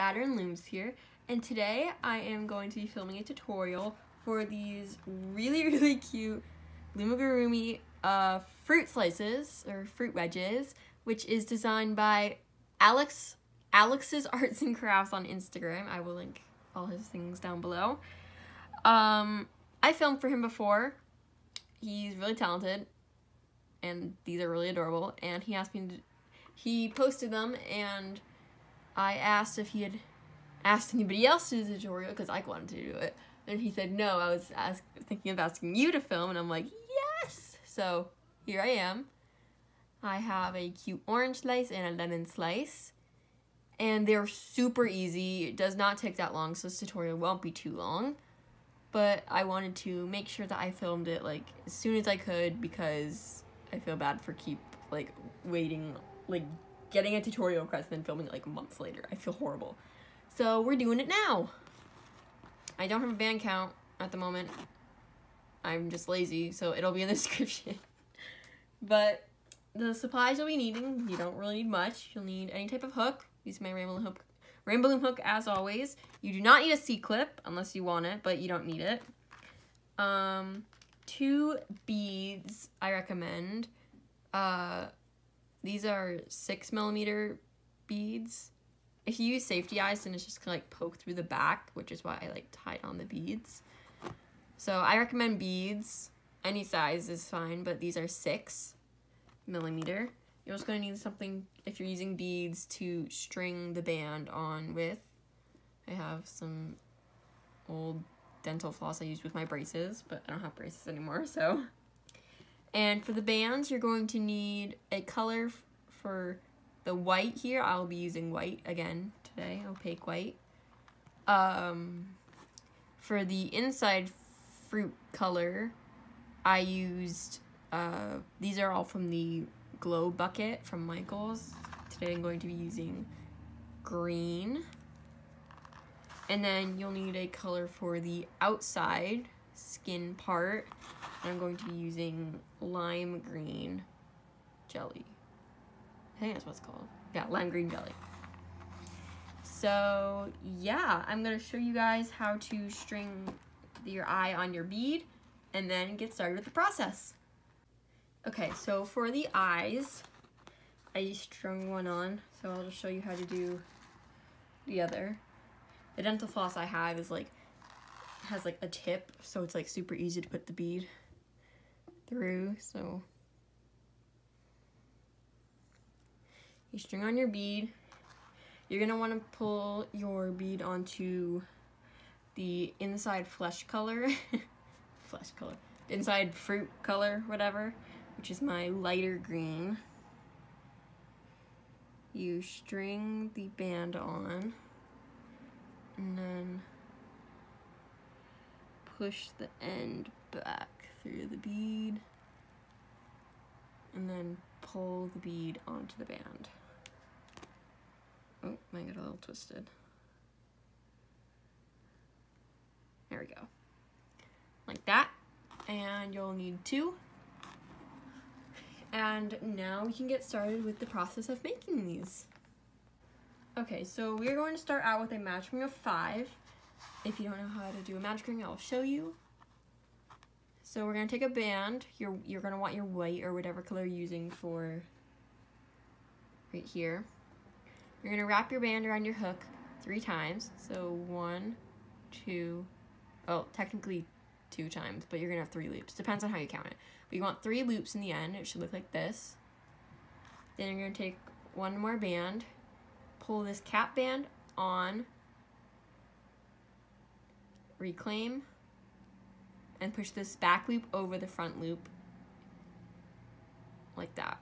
Pattern Looms here, and today I am going to be filming a tutorial for these really cute Loomigurmi fruit slices, or fruit wedges, which is designed by Alex's Arts and Crafts on Instagram. I will link all his things down below. I filmed for him before. He's really talented, and these are really adorable, and he asked me to, he posted them, and I asked if he had asked anybody else to do the tutorial because I wanted to do it, and he said no. I was thinking of asking you to film, and I'm like, yes! So here I am. I have a cute orange slice and a lemon slice, and they're super easy. It does not take that long, so this tutorial won't be too long, but I wanted to make sure that I filmed it like as soon as I could because I feel bad for waiting, getting a tutorial request and then filming it like months later. I feel horrible. So we're doing it now. I don't have a band count at the moment. I'm just lazy, so it'll be in the description. But the supplies you'll be needing, you don't really need much. You'll need any type of hook. Use my Rainbow Loom hook as always. You do not need a C-clip unless you want it, but you don't need it. 2 beads I recommend. These are 6mm beads. If you use safety eyes, then it's just gonna poke through the back, which is why I tied on the beads. So I recommend beads. Any size is fine, but these are 6mm. You're just gonna need something if you're using beads to string the band on with. I have some old dental floss I used with my braces, but I don't have braces anymore, so. And for the bands, you're going to need a color for the white here. I'll be using white again today, opaque white. For the inside fruit color, I used, these are all from the Glow bucket from Michael's. Today I'm going to be using green. And then you'll need a color for the outside skin part. I'm going to be using lime green jelly. I think that's what it's called. Yeah, lime green jelly. So yeah, I'm gonna show you guys how to string your eye on your bead and then get started with the process. Okay, so for the eyes, I strung one on, so I'll just show you how to do the other. The dental floss I have is has a tip, so it's super easy to put the bead through. So you string on your bead. You're gonna want to pull your bead onto the inside flesh color, inside fruit color, whatever, which is my lighter green. You string the band on, and then push the end back through the bead, and then pull the bead onto the band. Oh, I got a little twisted. There we go. Like that. And you'll need 2. And now we can get started with the process of making these. Okay, so we're going to start out with a magic ring of 5. If you don't know how to do a magic ring, I'll show you. So we're going to take a band. You're going to want your white or whatever color you're using for right here. You're going to wrap your band around your hook 3 times. So 1, 2, well, technically 2 times, but you're going to have 3 loops. Depends on how you count it. But you want 3 loops in the end. It should look like this. Then you're going to take one more band, pull this cap band on, reclaim, and push this back loop over the front loop like that.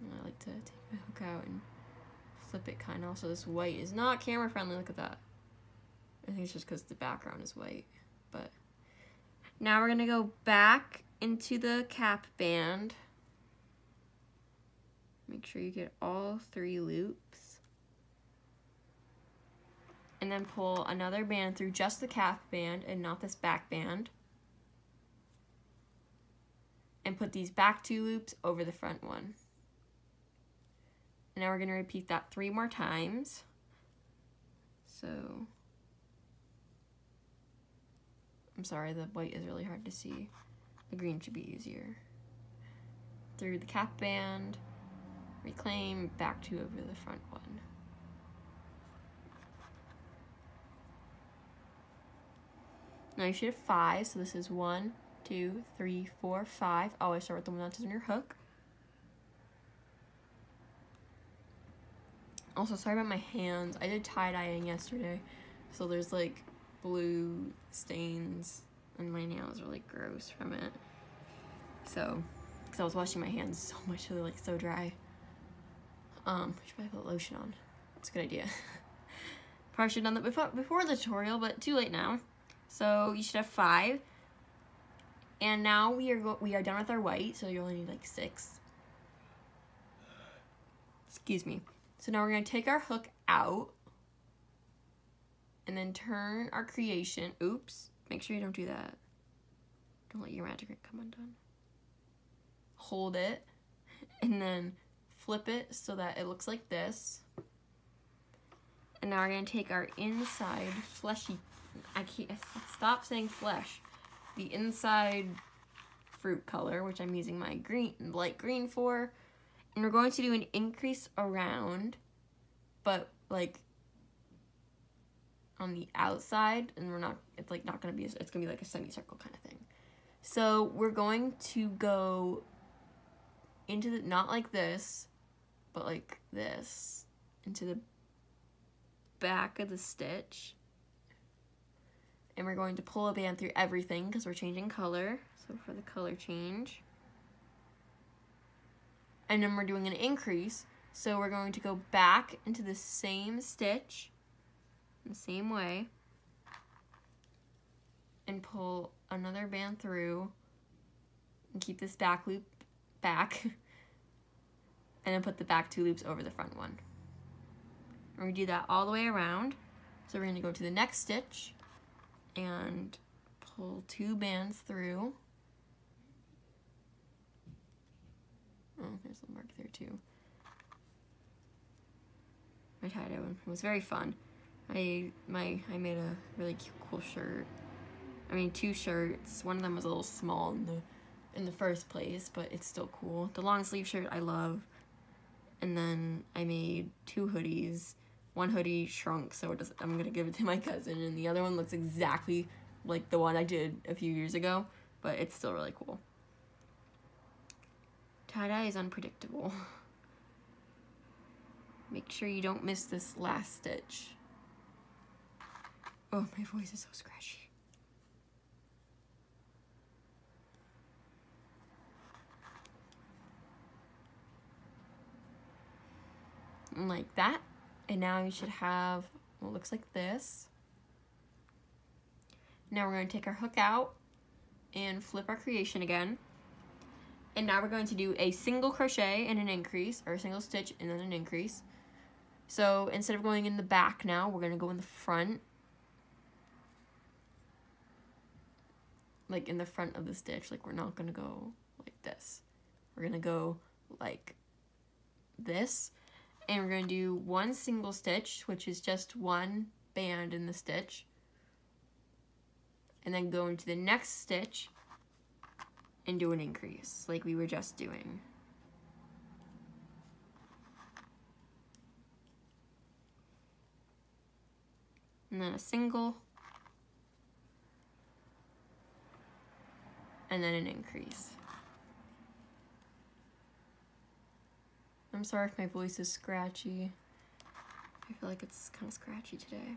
And I like to take my hook out and flip it kind of. So this white is not camera friendly. Look at that. I think it's just because the background is white. But now we're gonna go back into the cap band. Make sure you get all 3 loops. And then pull another band through just the cap band and not this back band. And put these back 2 loops over the front one. And now we're going to repeat that 3 more times. So, I'm sorry, the white is really hard to see. The green should be easier. Through the cap band, reclaim, back to over the front one. Now you should have 5, so this is 1, 2, 3, 4, 5. Always start with the one that's on your hook. Also, sorry about my hands. I did tie-dyeing yesterday, so there's like blue stains and my nails are like gross from it. So, because I was washing my hands so much, so they're like so dry. I should probably put lotion on. It's a good idea. Probably should have done that before the tutorial, but too late now. So you should have 5. And now we are done with our white, so you only need like 6. Excuse me. So now we're gonna take our hook out and then turn our creation. Oops, make sure you don't do that. Don't let your magic ring come undone. Hold it and then flip it so that it looks like this. And now we're gonna take our inside fleshy, I can't stop saying flesh, the inside fruit color, which I'm using my light green for, and we're going to do an increase around, but like on the outside, and it's like not gonna be, it's gonna be like a semicircle kind of thing. So we're going to go into the, not like this, but like this, into the back of the stitch. And we're going to pull a band through everything because we're changing color. So for the color change. And then we're doing an increase. So we're going to go back into the same stitch, the same way, and pull another band through and keep this back loop back. And then put the back 2 loops over the front one. And we do that all the way around. So we're going to go to the next stitch and pull 2 bands through. Oh, there's a mark there too. My tie-dye one. It was very fun. I made a really cute, cool shirt. I mean, 2 shirts. One of them was a little small in the first place, but it's still cool. The long sleeve shirt I love. And then I made 2 hoodies. One hoodie shrunk, so I'm gonna give it to my cousin, and the other one looks exactly like the one I did a few years ago, but it's still really cool. Tie-dye is unpredictable. Make sure you don't miss this last stitch. Oh, my voice is so scratchy. And like that. And now you should have what looks like this. Now we're going to take our hook out and flip our creation again. And now we're going to do a single crochet and an increase, or a single stitch and then an increase. So instead of going in the back now, we're going to go in the front. Like in the front of the stitch. Like we're not going to go like this. We're going to go like this. And we're going to do 1 single stitch, which is just 1 band in the stitch. And then go into the next stitch and do an increase, like we were just doing. And then a single. And then an increase. I'm sorry if my voice is scratchy. I feel like it's kind of scratchy today.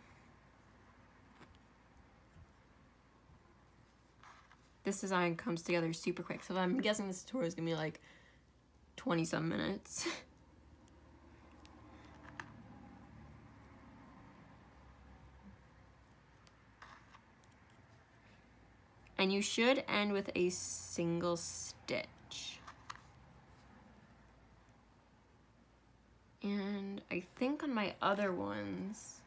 This design comes together super quick, so I'm guessing this tutorial is gonna be like 20-some minutes. And you should end with a single stitch. And I think on my other ones,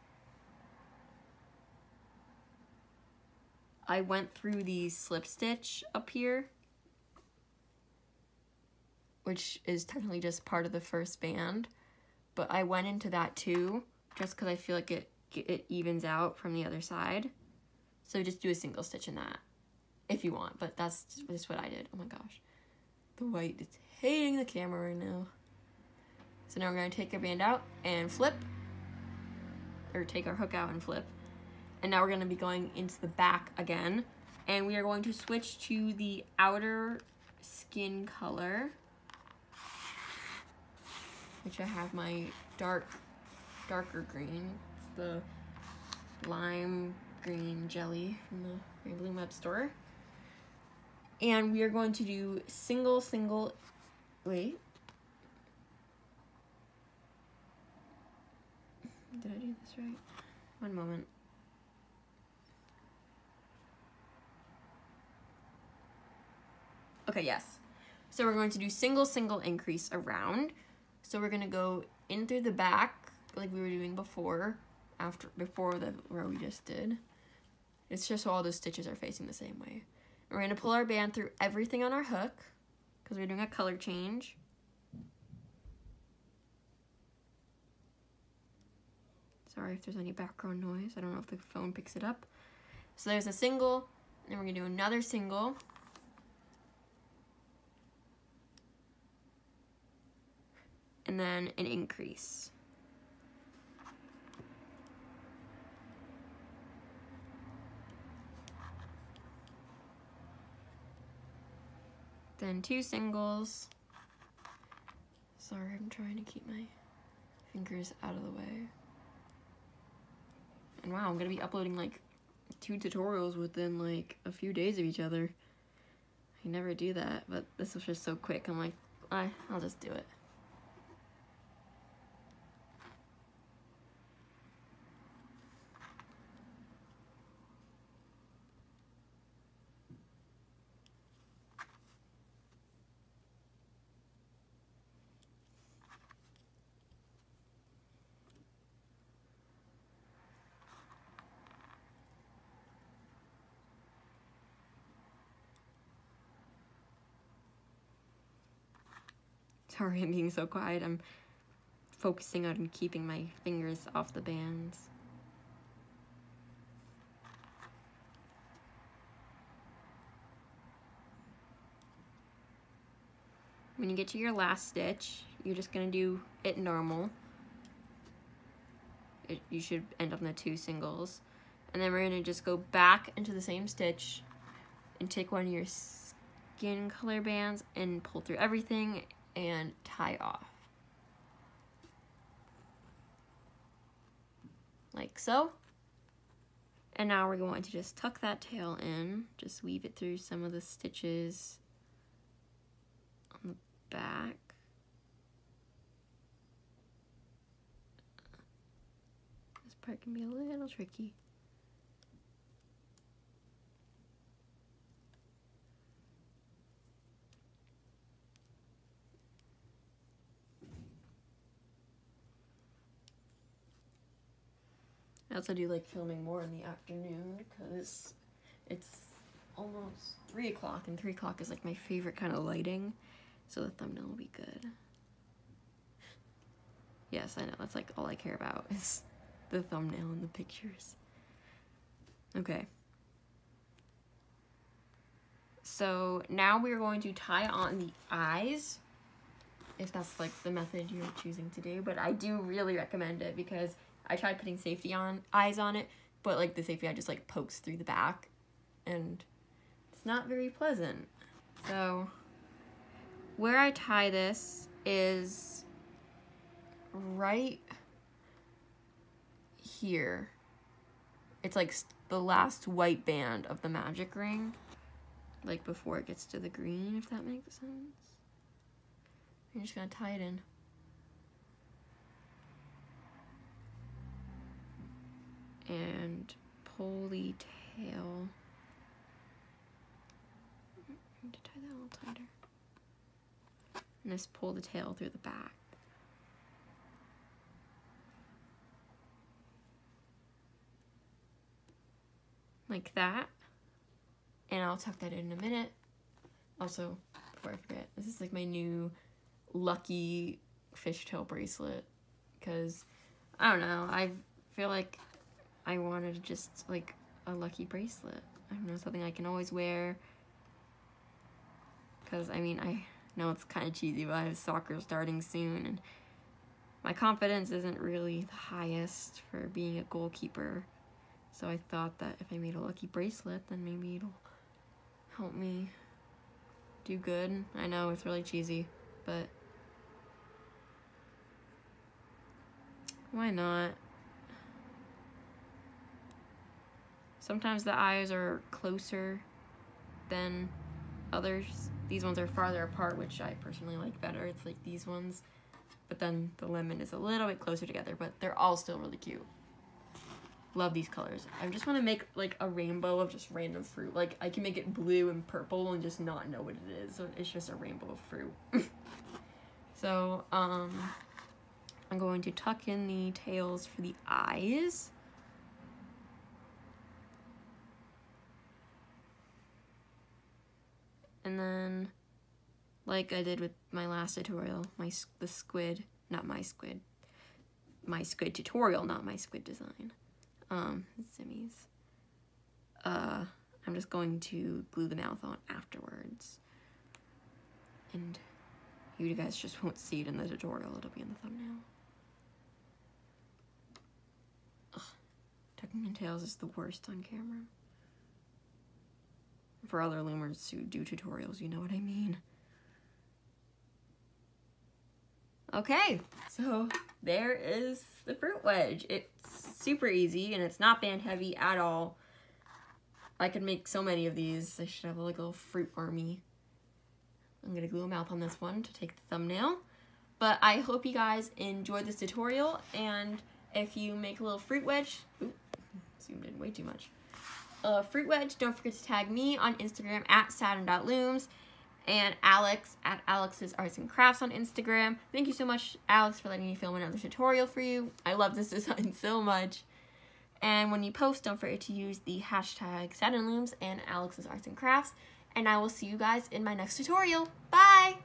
I went through the slip stitch up here, which is technically just part of the first band, but I went into that too, just because I feel like it it evens out from the other side. So just do a single stitch in that if you want, but that's just what I did. Oh my gosh. The white is hating the camera right now. So now we're going to take our band out and flip, or take our hook out and flip. And now we're going to be going into the back again, and we are going to switch to the outer skin color, which I have my darker green. It's the lime green jelly from the Rainbow Loom web store. And we are going to do single, wait. Did I do this right? One moment. Okay, yes. So we're going to do single increase around. So we're gonna go in through the back like we were doing before the row we just did. It's just so all those stitches are facing the same way. We're gonna pull our band through everything on our hook because we're doing a color change. Sorry if there's any background noise. I don't know if the phone picks it up. So there's a single, and then we're gonna do another single. And then an increase. Then 2 singles. Sorry, I'm trying to keep my fingers out of the way. And wow, I'm gonna be uploading like 2 tutorials within like a few days of each other. I never do that, but this was just so quick. I'm like, I'll just do it. Sorry, I'm being so quiet. I'm focusing on keeping my fingers off the bands. When you get to your last stitch, you're just gonna do it normal. You should end up in the 2 singles. And then we're gonna just go back into the same stitch and take one of your skin color bands and pull through everything and tie off. Like so. And now we're going to just tuck that tail in, just weave it through some of the stitches on the back. This part can be a little tricky. I also do like filming more in the afternoon because it's almost 3 o'clock, and 3 o'clock is like my favorite kind of lighting, so the thumbnail will be good. Yes, I know, that's like all I care about is the thumbnail and the pictures. Okay. So now we're going to tie on the eyes, if that's like the method you're choosing to do, but I do really recommend it because I tried putting safety eyes on it, but like the safety eye just like pokes through the back and it's not very pleasant. So where I tie this is right here. It's like the last white band of the magic ring, like before it gets to the green, if that makes sense. I'm just gonna tie it in. And pull the tail. I need to tie that a little tighter. And just pull the tail through the back. Like that. And I'll tuck that in a minute. Also, before I forget, this is like my new lucky fishtail bracelet. Because, I don't know, I feel like I wanted just like a lucky bracelet. I don't know, something I can always wear. Because, I mean, I know it's kind of cheesy, but I have soccer starting soon, and my confidence isn't really the highest for being a goalkeeper. So I thought that if I made a lucky bracelet, then maybe it'll help me do good. I know it's really cheesy, but why not? Sometimes the eyes are closer than others. These ones are farther apart, which I personally like better. It's like these ones, but then the lemon is a little bit closer together, but they're all still really cute. Love these colors. I just want to make like a rainbow of just random fruit. Like I can make it blue and purple and just not know what it is. So it's just a rainbow of fruit. So I'm going to tuck in the tails for the eyes. And then, like I did with my last tutorial, my squid tutorial, not my squid design. Simmies. I'm just going to glue the mouth on afterwards. And you guys just won't see it in the tutorial, it'll be in the thumbnail. Ugh. Tucking in tails is the worst on camera. For other loomers who do tutorials, you know what I mean. Okay, so there is the fruit wedge. It's super easy and it's not band heavy at all. I could make so many of these. I should have like a little fruit army. I'm gonna glue a mouth on this one to take the thumbnail. But I hope you guys enjoyed this tutorial, and if you make a little fruit wedge, ooh, zoomed in way too much. Fruit wedge, don't forget to tag me on Instagram at saturn.looms and Alex at Alex's Arts and Crafts on Instagram. Thank you so much, Alex, for letting me film another tutorial for you. I love this design so much. And when you post, don't forget to use the hashtag SaturnLooms and Alex's Arts and Crafts. And I will see you guys in my next tutorial. Bye!